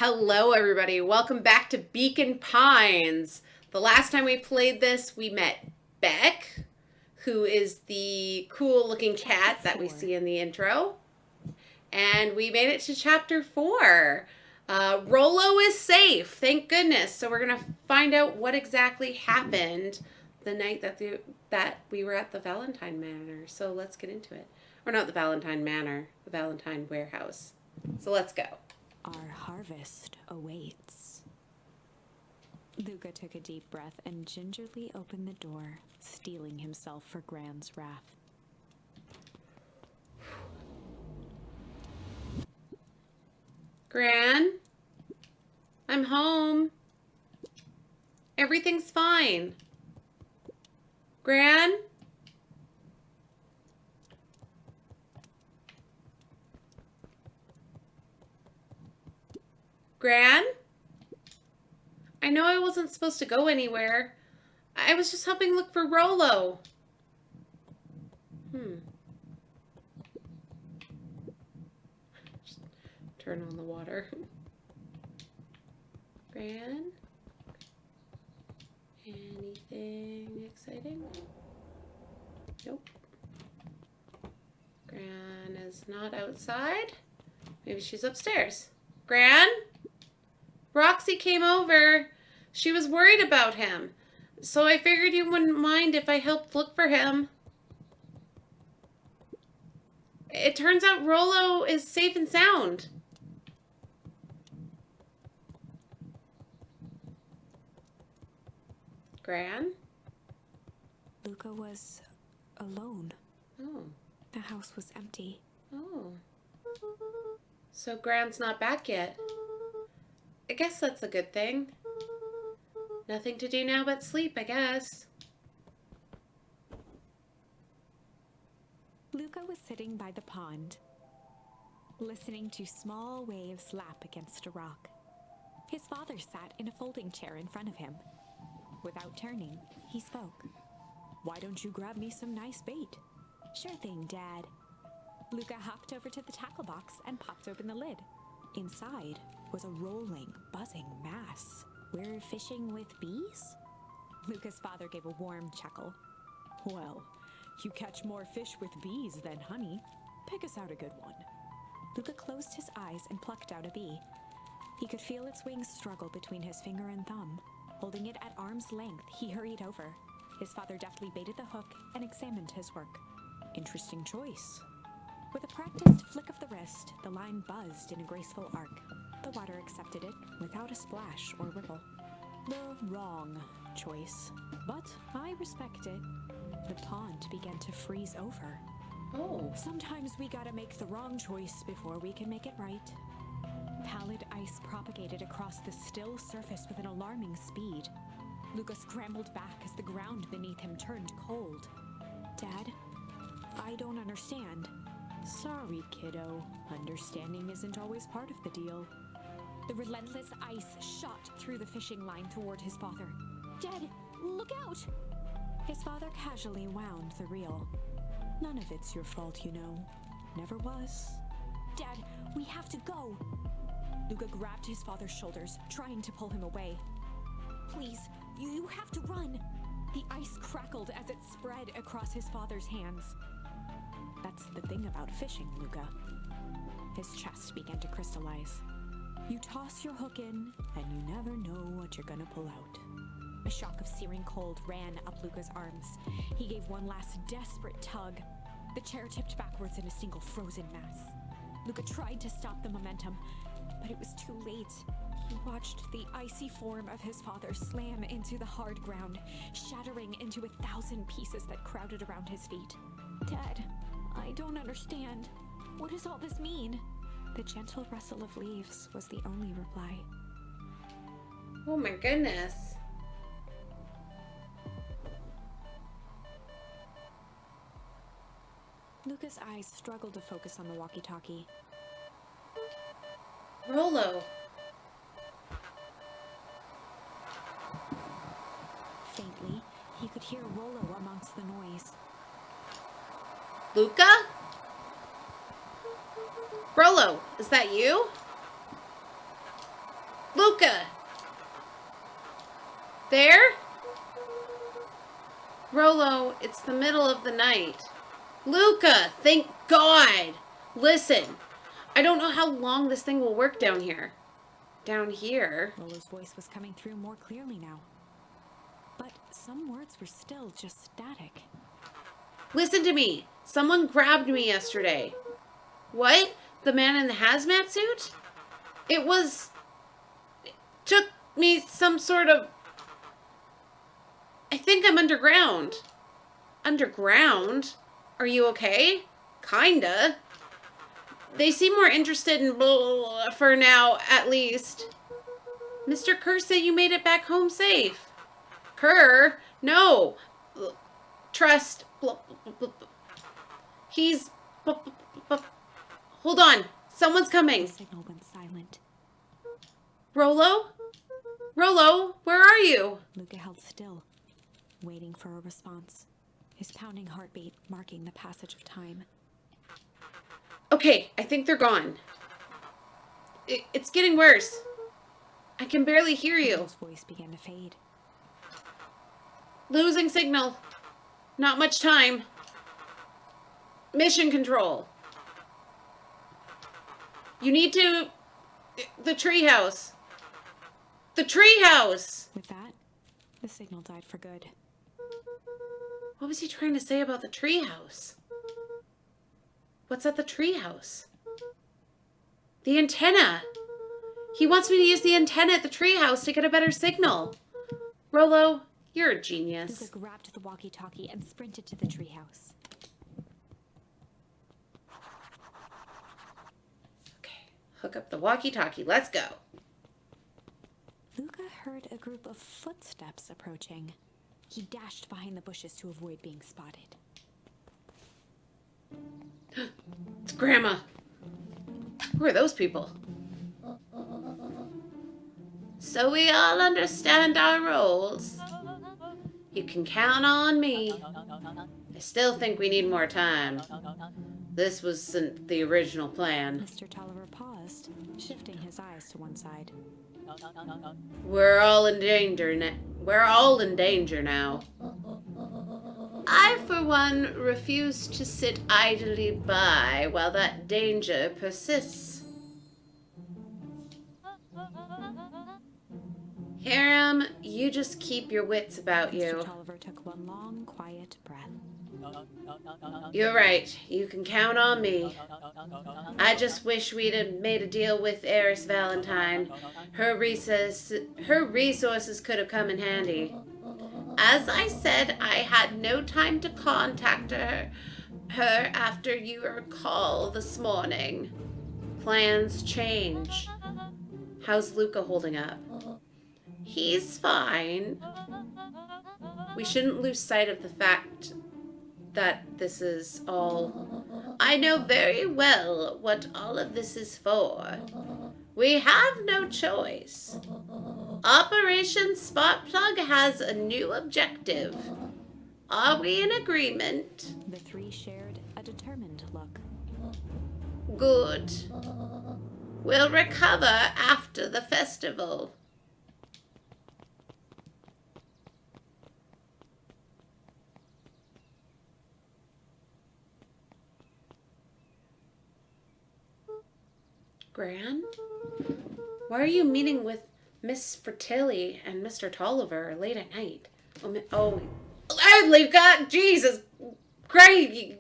Hello, everybody. Welcome back to Beacon Pines. The last time we played this, we met Beck, who is the cool-looking cat that we see in the intro. And we made it to Chapter 4. Rollo is safe, thank goodness. So we're going to find out what exactly happened the night that we were at the Valentine Manor. So let's get into it. Or not the Valentine Manor, the Valentine Warehouse. So let's go. Our harvest awaits. Luca took a deep breath and gingerly opened the door, steeling himself for Gran's wrath. Gran, I'm home. Everything's fine. Gran? Gran? I know I wasn't supposed to go anywhere. I was just helping look for Rollo. Just turn on the water. Gran? Anything exciting? Nope. Gran is not outside. Maybe she's upstairs. Gran? Roxy came over. She was worried about him. So I figured you wouldn't mind if I helped look for him. It turns out Rollo is safe and sound. Gran? Luca was alone. Oh. The house was empty. Oh. So Gran's not back yet. I guess that's a good thing. Nothing to do now but sleep, I guess. Luca was sitting by the pond, listening to small waves lap against a rock. His father sat in a folding chair in front of him. Without turning, he spoke. "Why don't you grab me some nice bait?" "Sure thing, Dad." Luca hopped over to the tackle box and popped open the lid. Inside was a rolling, buzzing mass. "We're fishing with bees?" Luca's father gave a warm chuckle. "Well, you catch more fish with bees than honey. Pick us out a good one." Luca closed his eyes and plucked out a bee. He could feel its wings struggle between his finger and thumb. Holding it at arm's length, he hurried over. His father deftly baited the hook and examined his work. "Interesting choice." With a practiced flick of the wrist, the line buzzed in a graceful arc. The water accepted it without a splash or ripple. The wrong choice, but I respect it. The pond began to freeze over. Oh. Sometimes we gotta make the wrong choice before we can make it right. Pallid ice propagated across the still surface with an alarming speed. Luca scrambled back as the ground beneath him turned cold. "Dad, I don't understand." "Sorry, kiddo. Understanding isn't always part of the deal." The relentless ice shot through the fishing line toward his father. "Dad, look out!" His father casually wound the reel. "None of it's your fault, you know. Never was." "Dad, we have to go." Luca grabbed his father's shoulders, trying to pull him away. "Please, you have to run." The ice crackled as it spread across his father's hands. "That's the thing about fishing, Luca." His chest began to crystallize. "You toss your hook in, and you never know what you're gonna pull out." A shock of searing cold ran up Luca's arms. He gave one last desperate tug. The chair tipped backwards in a single frozen mass. Luca tried to stop the momentum, but it was too late. He watched the icy form of his father slam into the hard ground, shattering into 1,000 pieces that crowded around his feet. "Dad, I don't understand. What does all this mean?" The gentle rustle of leaves was the only reply. Oh my goodness. Luca's eyes struggled to focus on the walkie-talkie. Rollo. Faintly, he could hear Rollo amongst the noise. Luca? Rollo, is that you? Luca! There? Rolo, it's the middle of the night. Luca, thank God! Listen, I don't know how long this thing will work down here. Down here? Rolo's voice was coming through more clearly now. But some words were still just static. Listen to me. Someone grabbed me yesterday. What? The man in the hazmat suit? It took me some sort of... I think I'm underground. Underground? Are you okay? Kinda. They seem more interested in blah, for now, at least. Mr. Kerr said you made it back home safe. Kerr? No. Trust. He's... Hold on. Someone's coming. The signal went silent. Rolo? Rolo, where are you? Luca held still, waiting for a response, his pounding heartbeat marking the passage of time. Okay, I think they're gone. It's getting worse. I can barely hear you. His voice began to fade. Losing signal. Not much time. Mission control. You need to... The treehouse. The treehouse! With that, the signal died for good. What was he trying to say about the treehouse? What's at the treehouse? The antenna! He wants me to use the antenna at the treehouse to get a better signal. Rolo, you're a genius. Luca grabbed the walkie-talkie and sprinted to the treehouse. Okay, hook up the walkie-talkie. Let's go. Luca heard a group of footsteps approaching. He dashed behind the bushes to avoid being spotted. It's Grandma. Who are those people? So we all understand our roles. You can count on me. I still think we need more time. This wasn't the original plan. Mr. Tolliver paused, shifting his eyes to one side. We're all in danger now. I, for one, refuse to sit idly by while that danger persists. Hiram, you just keep your wits about you. Mr. Tolliver took one long, quiet breath. You're right. You can count on me. I just wish we'd have made a deal with Eris Valentine. Her resources could have come in handy. As I said, I had no time to contact her after your call this morning. Plans change. How's Luca holding up? He's fine. We shouldn't lose sight of the fact that this is all... I know very well what all of this is for. We have no choice. Operation Sparkplug has a new objective. Are we in agreement? The three shared a determined look. Good. We'll recover after the festival. Gran? Why are you meeting with Miss Fratelli and Mr. Tolliver late at night? God, Jesus Christ!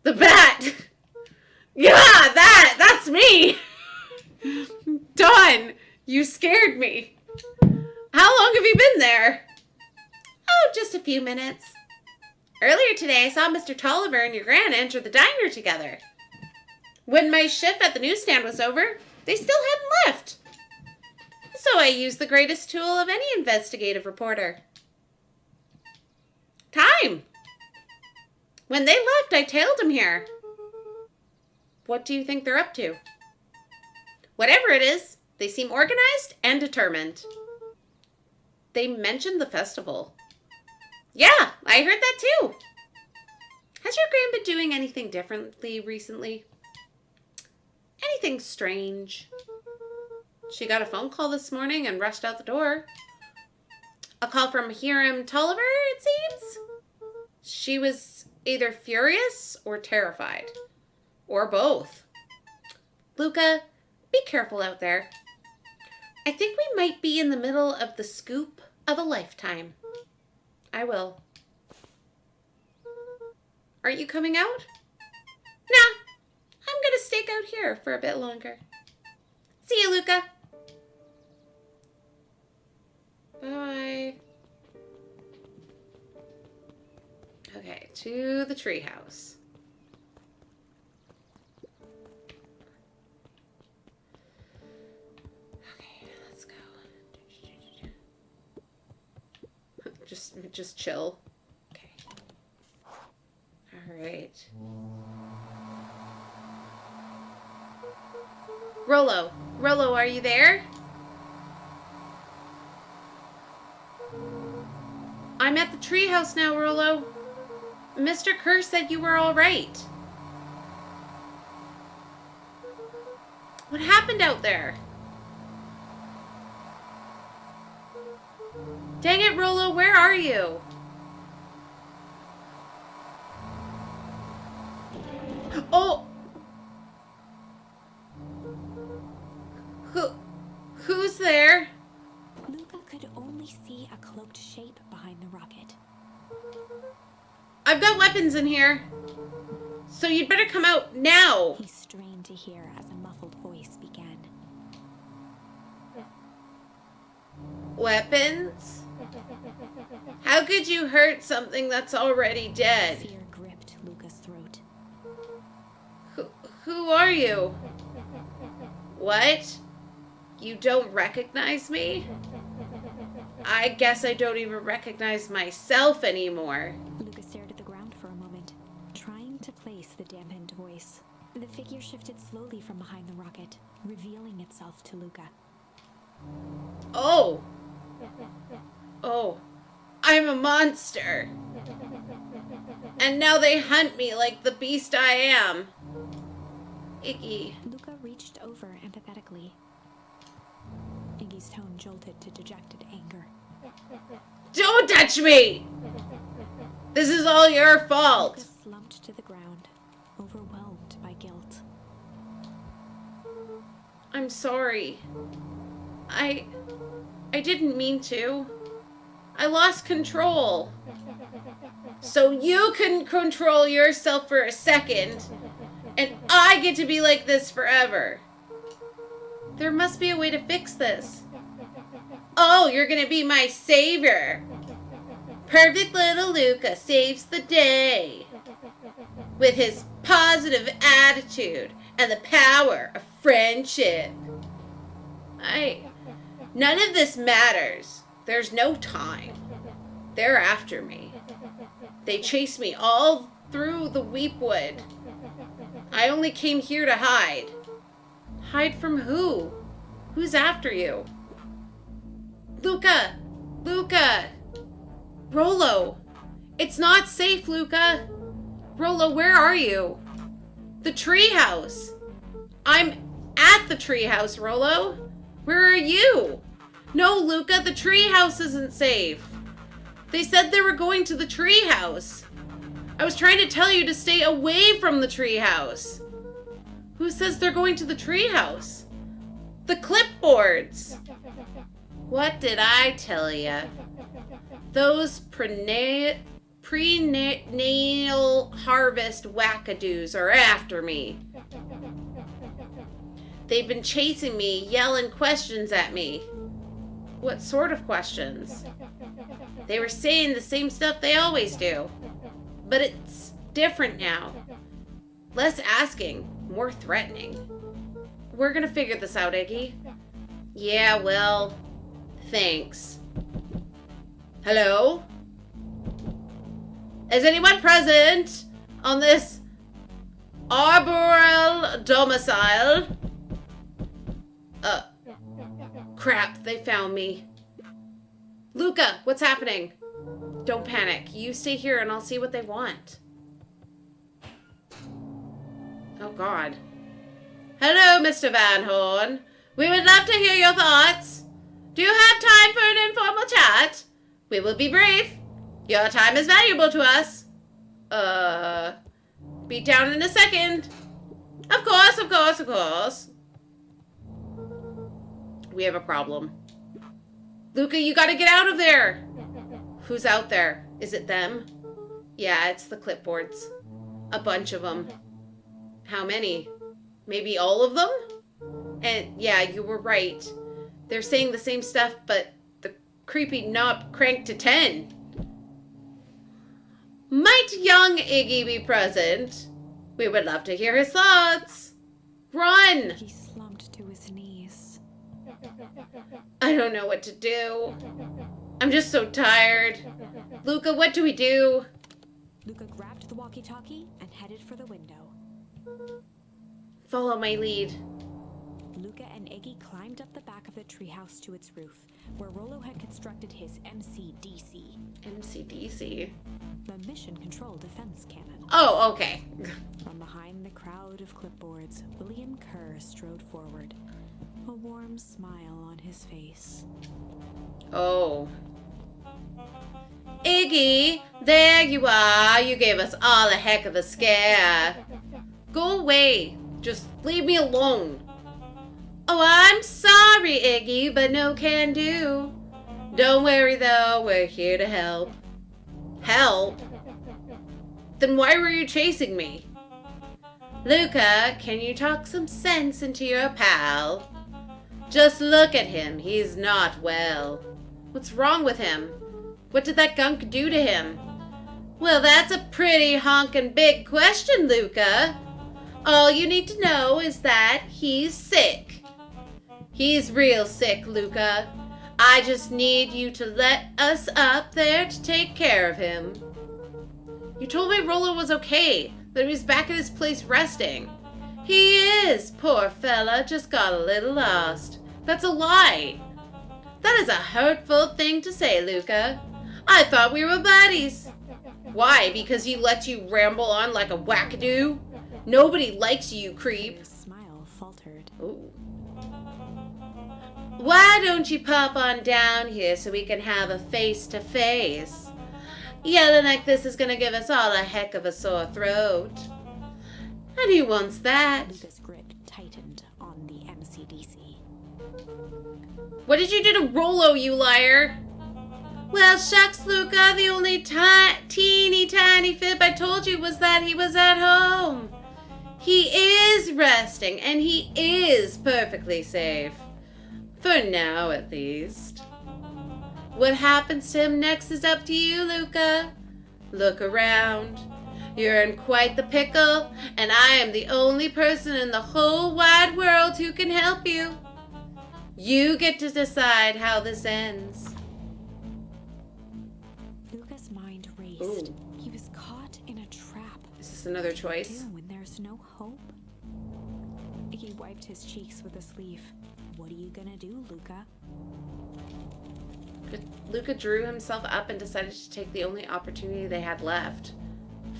The bat! Yeah, that's me! Dawn, you scared me. How long have you been there? Oh, just a few minutes. Earlier today, I saw Mr. Tolliver and your Gran enter the diner together. When my shift at the newsstand was over, they still hadn't left. So I used the greatest tool of any investigative reporter. Time. When they left, I tailed them here. What do you think they're up to? Whatever it is, they seem organized and determined. They mentioned the festival. Yeah, I heard that too. Has your Gran been doing anything differently recently? Anything strange? She got a phone call this morning and rushed out the door. A call from Hiram Tulliver, it seems. She was either furious or terrified. Or both. Luca, be careful out there. I think we might be in the middle of the scoop of a lifetime. I will. Aren't you coming out? Nah, I'm gonna stake out here for a bit longer. See you, Luca. Bye. Okay, to the treehouse. Okay, let's go. Just chill. Okay. All right. Rollo, are you there? I'm at the treehouse now, Rollo. Mr. Kerr said you were all right. What happened out there? Dang it, Rollo, where are you? Oh! Who's there? Luca could only see a cloaked shape behind the rocket. I've got weapons in here. So you'd better come out now. He strained to hear as a muffled voice began. Weapons? How could you hurt something that's already dead? Fear gripped Luca's throat. Who are you? What? You don't recognize me? I guess I don't even recognize myself anymore. Luca stared at the ground for a moment, trying to place the dampened voice. The figure shifted slowly from behind the rocket, revealing itself to Luca. Oh, I'm a monster. And now they hunt me like the beast I am. Iggy. Luca reached over empathetically. Iggy's tone jolted to dejected anger. Don't touch me! This is all your fault. Luca slumped to the ground, overwhelmed by guilt. I'm sorry. I didn't mean to. I lost control. So you can control yourself for a second, and I get to be like this forever. There must be a way to fix this. Oh, you're gonna be my savior. Perfect little Luca saves the day with his positive attitude and the power of friendship. None of this matters. There's no time. They're after me. They chase me all through the Weepwood. I only came here to hide. Hide from who? Who's after you? Luca! Luca! Rollo! It's not safe, Luca! Rollo, where are you? The treehouse! I'm at the treehouse, Rollo! Where are you? No, Luca, the treehouse isn't safe. They said they were going to the treehouse. I was trying to tell you to stay away from the treehouse. Who says they're going to the treehouse? The clipboards. What did I tell you? Those prenatal harvest wackadoos are after me. They've been chasing me, yelling questions at me. What sort of questions? They were saying the same stuff they always do. But it's different now. Less asking, more threatening. We're gonna figure this out, Iggy. Yeah, well, thanks. Hello? Is anyone present on this arboreal domicile? Crap, they found me. Luca, what's happening? Don't panic. You stay here and I'll see what they want. Oh, God. Hello, Mr. Van Horn. We would love to hear your thoughts. Do you have time for an informal chat? We will be brief. Your time is valuable to us. Be down in a second. Of course, of course, of course. We have a problem. Luca, you gotta get out of there. Who's out there? Is it them? Yeah, it's the clipboards. A bunch of them. How many? Maybe all of them? And yeah, you were right. They're saying the same stuff, but the creepy knob cranked to 10. Might young Iggy be present? We would love to hear his thoughts. Run! He slumped to his knees. I don't know what to do. I'm just so tired. Luca, what do we do? Luca grabbed the walkie-talkie and headed for the window. Follow my lead. Luca and Iggy climbed up the back of the treehouse to its roof, where Rollo had constructed his MCDC. MCDC? The Mission Control Defense Cannon. Oh, okay. From behind the crowd of clipboards, William Kerr strode forward, a warm smile on his face. Oh. Iggy, there you are. You gave us all a heck of a scare. Go away. Just leave me alone. Oh, I'm sorry, Iggy, but no can do. Don't worry, though. We're here to help. Help? Then why were you chasing me? Luca, can you talk some sense into your pal? Just look at him. He's not well. What's wrong with him? What did that gunk do to him? Well, that's a pretty honkin' big question, Luca. All you need to know is that he's sick. He's real sick, Luca. I just need you to let us up there to take care of him. You told me Rollo was okay, that he was back at his place resting. He is, poor fella, just got a little lost. That's a lie. That is a hurtful thing to say, Luca. I thought we were buddies. Why? Because he lets you ramble on like a wackadoo? Nobody likes you, creep. His smile faltered. Ooh. Why don't you pop on down here so we can have a face-to-face? Yelling like this is gonna give us all a heck of a sore throat. And who wants that? Luca's grip tightened on the MCDC. What did you do to Rollo, you liar? Well, shucks, Luca, the only teeny tiny fib I told you was that he was at home. He is resting, and he is perfectly safe. For now, at least. What happens to him next is up to you, Luca. Look around. You're in quite the pickle, and I am the only person in the whole wide world who can help you. You get to decide how this ends. Luca's mind raced. Ooh. He was caught in a trap. Is this another choice? When there's no hope. Iggy wiped his cheeks with a sleeve. What are you gonna do, Luca? Luca drew himself up and decided to take the only opportunity they had left.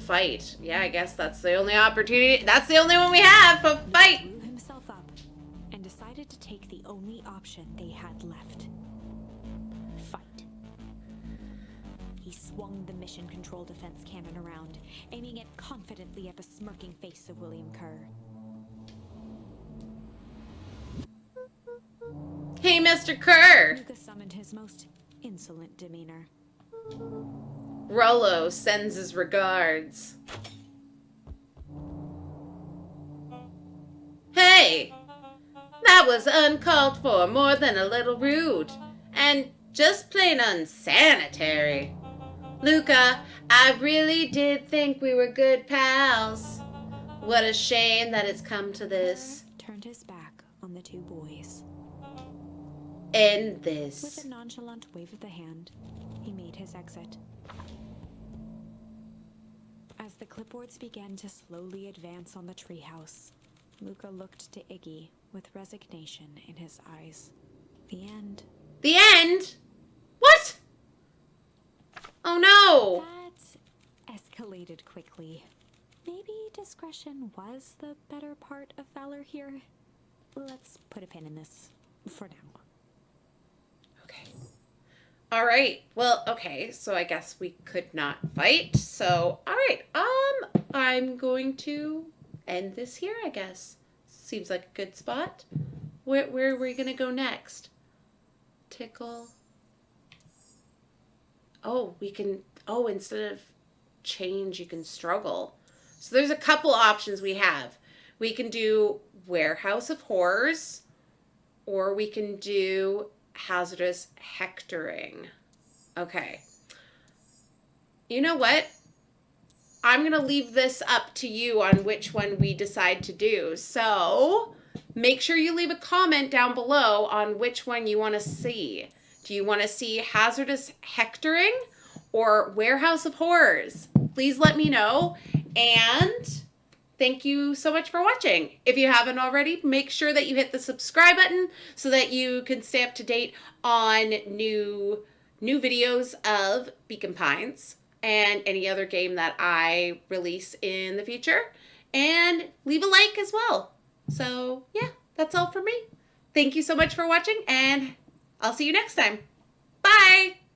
Fight. Yeah, I guess that's the only opportunity. That's the only one we have for fight. Luca drew himself up and decided to take the only option they had left. Fight. He swung the Mission Control Defense Cannon around, aiming it confidently at the smirking face of William Kerr. Hey, Mr. Kerr. Luca summoned his most insolent demeanor. Rollo sends his regards. Hey! That was uncalled for, more than a little rude. And just plain unsanitary. Luca, I really did think we were good pals. What a shame that it's come to this. Kerr turned his back on the two boys. End this. With a nonchalant wave of the hand, he made his exit. As the clipboards began to slowly advance on the treehouse, Luca looked to Iggy with resignation in his eyes. The end. The end? What? Oh no! That escalated quickly. Maybe discretion was the better part of valor here. Let's put a pin in this for now. Okay. All right. Well, okay. So I guess we could not fight. So, all right. I'm going to end this here, I guess. Seems like a good spot. Where are we going to go next? Tickle. Oh, we can, oh, instead of change, you can struggle. So there's a couple options we have. We can do Warehouse of Horrors, or we can do Hazardous Hectoring. Okay. You know what? I'm going to leave this up to you on which one we decide to do. So make sure you leave a comment down below on which one you want to see. Do you want to see Hazardous Hectoring or Warehouse of Horrors? Please let me know. And thank you so much for watching. If you haven't already, make sure that you hit the subscribe button so that you can stay up to date on new videos of Beacon Pines and any other game that I release in the future. And leave a like as well. So yeah, that's all for me. Thank you so much for watching, and I'll see you next time. Bye!